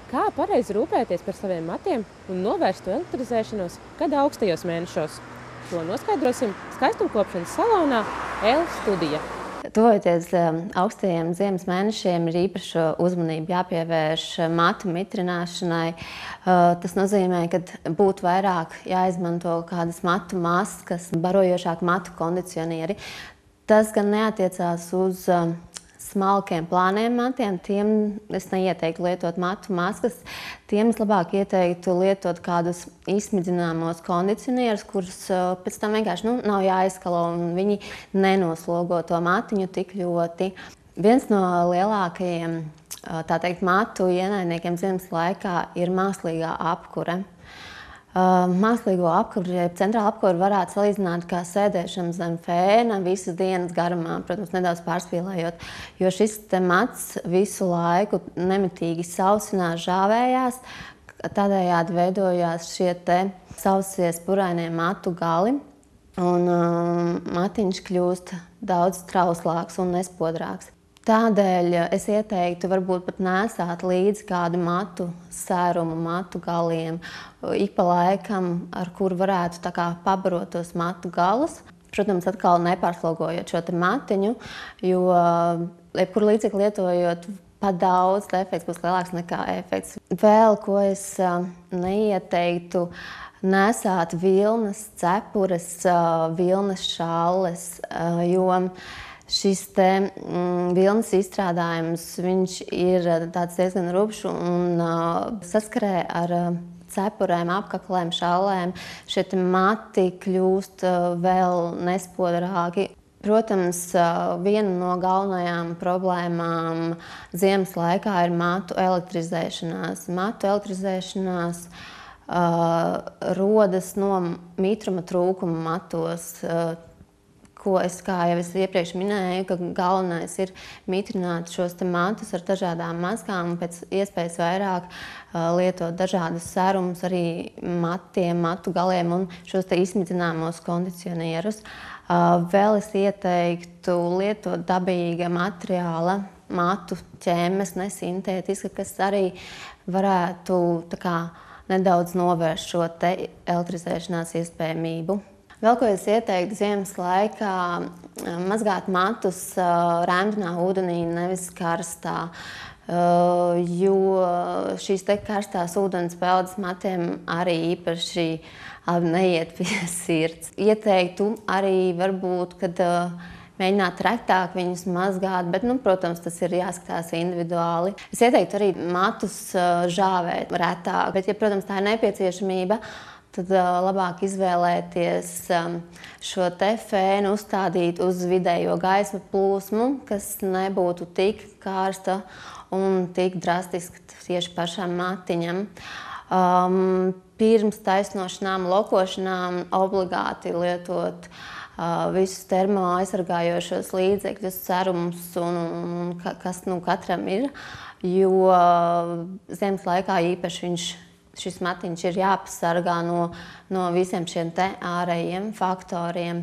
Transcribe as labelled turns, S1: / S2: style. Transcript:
S1: Kā pareizi rūpēties par saviem matiem un novērst to elektrizēšanos, kad augstajos mēnešos? To noskaidrosim skaistumkopšanas salonā L-Studija.
S2: Tuvojoties augstajiem ziemas mēnešiem, ir īpaša uzmanība jāpievērš matu mitrināšanai. Tas nozīmē, ka būtu vairāk jāizmanto kādas matu maskas, barojošāk matu kondicionieri. Tas gan neatiecās uz smalkiem plāniem matiem, tiem es neieteiktu lietot matu maskas. Tiem es labāk ieteiktu lietot kādus izsmidzināmos kondicionierus, kurus pēc tam vienkārši nav jāizskalo un viņi nenoslogo to matiņu tik ļoti. Viens no lielākajiem, tā teikt, matu ienaidniekiem ziemas laikā ir mākslīgā apkure. Mākslīgo apkuri, centrāla apkuri varētu salīdzināt kā sēdēšanu zem fēna visas dienas garumā, protams, nedaudz pārspīlējot, jo šis mats visu laiku nemitīgi sausinās, žāvējās, tādējādi veidojās šie sausie spurainie matu gali, un matiņš kļūst daudz trauslāks un nespodrāks. Tādēļ es ieteiktu varbūt pat nesāt līdzi kādu matu sērumu, matu galiem, ik pa laikam, ar kuru varētu tā kā pabarot tos matu galus. Protams, atkal nepārslogojot šo matiņu, jo jebkuru līdzekli lietojot pat daudz, efekts būs lielāks nekā efekts. Vēl, ko es neieteiktu, nesāt vilnas cepures, vilnas šalles, jo šis vilnas izstrādājums, viņš ir tāds diezgan rupšs un saskarē ar cepurēm, apaklēm, šallēm. Šie mati kļūst vēl nespodrāki. Protams, viena no galvenajām problēmām ziemas laikā ir matu elektrizēšanās. Matu elektrizēšanās rodas no mitruma trūkuma matos. Kā jau es iepriekš minēju, ka galvenais ir mitrināt šos matus ar dažādām maskām un pēc iespējas vairāk lietot dažādus sērumus arī matiem, matu galiem un šos izsmidzināmos kondicionierus. Vēl es ieteiktu lietot dabīga materiāla matu ķēmes, nesintētiska, kas arī varētu nedaudz novērst šo elektrizēšanās iespējamību. Vēl ko es ieteiktu ziemas laikā, mazgāt matus rēmdinā ūdenī, nevis karstā, jo šīs karstās ūdens peldes matiem arī īpaši neiet pie sirds. Ieteiktu arī varbūt, kad mēģināt retāk viņus mazgāt, bet, protams, tas ir jāskatās individuāli. Es ieteiktu arī matus žāvēt retāk, bet, ja, protams, tā ir nepieciešamība, tad labāk izvēlēties šo fēnu uzstādīt uz vidējo gaisma plūsmu, kas nebūtu tik karsta un tik drastiska tieši pašam matiņam. Pirms taisnošanām, lokošanām obligāti lietot visus termoaizsargājošos līdzekļus, serumus un kas katram ir, jo ziemas laikā īpaši šis matiņš ir jāpasargā no visiem šiem ārējiem faktoriem.